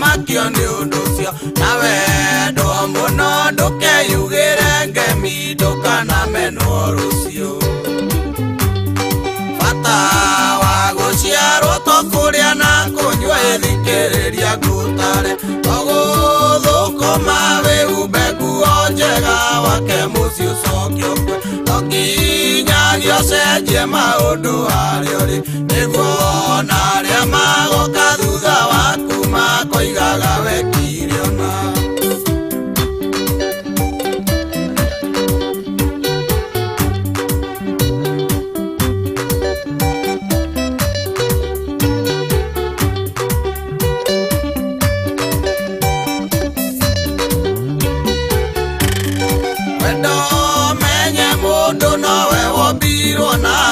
makio nĩ ũndũ ũcio na wendo mũno ndũkeyugĩre ngemi ndũkanamenwo rũciũ bata wa gũciarwo to kũrĩa na kũnyua ĩthikĩrĩria ngũtare tũgũthũkũma wĩhumbe nguo njega wake mũciĩ ũcoke ũkue to nginyagia ũcenjie maũndũ harĩa ũrĩ nĩguo ona arĩa magoka thutha waku makoigaga wekire ona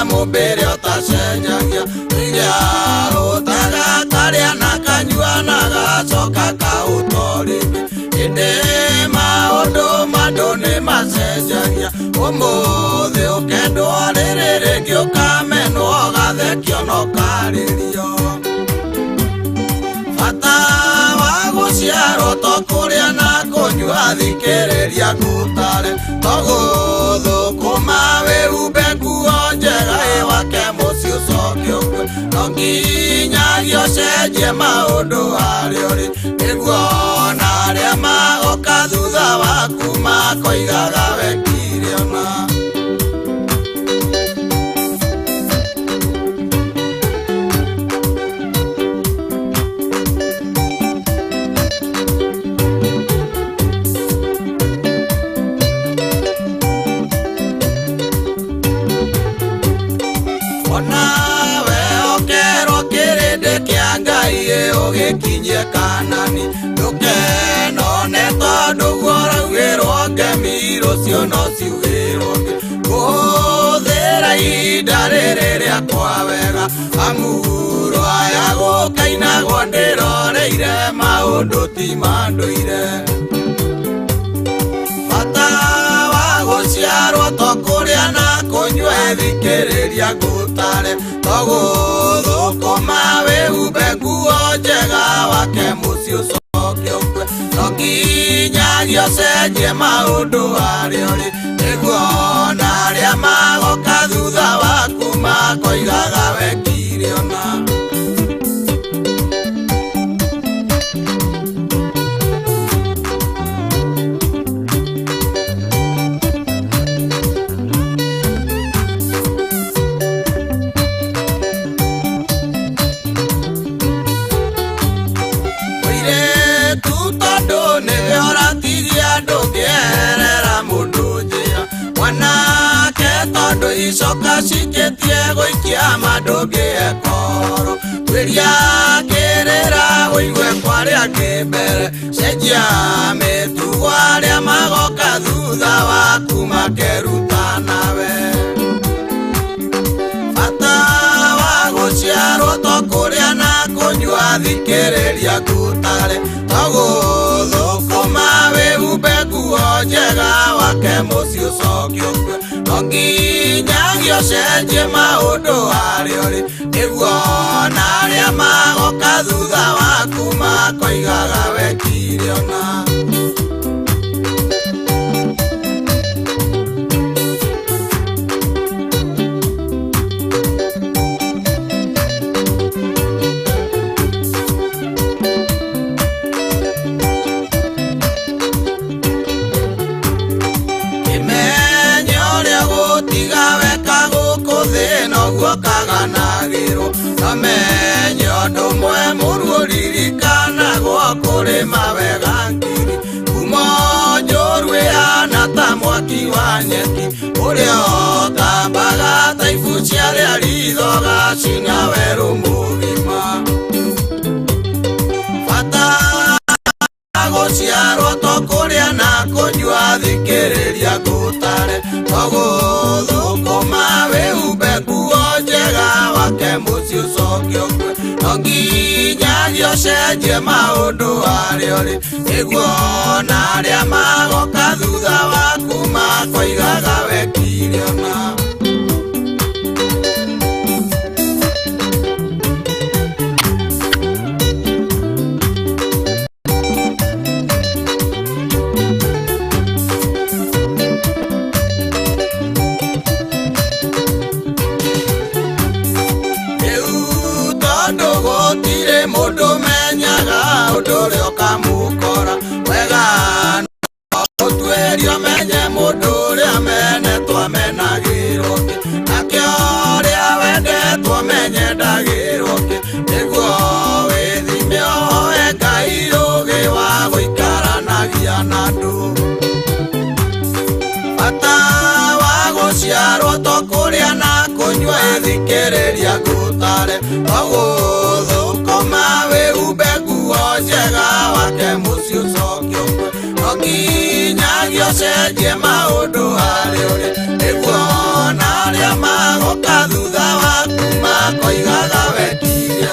mũmbĩre ũtacenjagia rĩrĩa ũtaga karĩa na kanyua na gacoka kaũtorĩngĩ ĩndĩ maũndũ mandũ nĩ macenjagia ũmũthĩ ũkendwo rĩrĩ rĩngĩ ũkamenwo gathekio no karĩrio bata wa gũciarwo to kũrĩa na kũnyua thikĩrĩria ngũtare to gũthũkũma wĩhumbe nguo njega wake mũciĩ ũcoke ũkue no nginyagia ũcenjie maũndũ harĩa ũrĩ nĩguo ona arĩa magoka thutha waku makoigaga wekire ona ũgĩkinyie Kanani ndũkenone tondũ guoraugĩrwo ngemi rũciũ no ciugĩrwo kũhũthĩra ihinda rĩrĩ rĩakwa wega amuro aya gũkainagwo ndĩroreire maũndũ ti mandũire bata wa gũciarwo to kũrĩa na kũnyua thikĩrĩria ngũtare to gũthũkũma wĩhumbe nguo njega wake mũciĩ ũcoke ũkue no nginyagia ũcenjie maũndũ harĩa ũrĩ nĩguo ona arĩa magoka thutha waku makoigaga wekire ona icoka cikĩtie gũikia mandũngĩ ekoro kwĩria kĩrĩra ũigue kwarĩa kĩmbere cenjia mĩtugo arĩa magoka thutha waku makeruta nawe bata wa gũciarwo to kũrĩa na kũnyua thikĩrĩria ngũtare to gũthũkũma wĩhumbe nguo njega wake mũciĩ ũcoke ũkue no nginyagia ũcenjie maũndũ harĩa ũrĩ nĩguo ona arĩa magoka thutha waku makoigaga wekire ona kaganagĩrwo kamenye ũndũ ũmwe mũruo ririkanagwo kũrĩ mawega ngiri kuma njũru ĩhana ta mwaki wa nyeki ũrĩa ũtambaga ta ibu ciarĩa ritho gacina werũ mũgima bata gũciarwo to kũrĩa na kũnyua thikĩrĩria ngũtare to gũthũkũma wĩhumbe nguo njega wake mũciĩ ũcoke ũkue no nginyagia ũcenjie maũndũ harĩa ũrĩ nĩguo ona arĩa magoka thutha waku makoigaga wekire ona mũndũ menyaga ũndũ ũrĩa ũkamũkora wega ũtuĩrio menye mũndũ ũrĩa menetwo amenagĩrwo kĩ nake ũrĩa wendetwo menye ndagĩrwo kĩ nĩguo wĩthime ũhoe Ngai ũũgĩ wa gũikaranagia na andũ bata wa gũciarwo to kũrĩa na kũnyua ithikĩrĩria ngũtare gũthũkũma wĩhumbe nguo njega wake mũciĩ ũcokio no nginyagia ũcenjie maũndũ harĩa ũrĩ nĩguo ona arĩa magoka thutha waku makoigaga wekire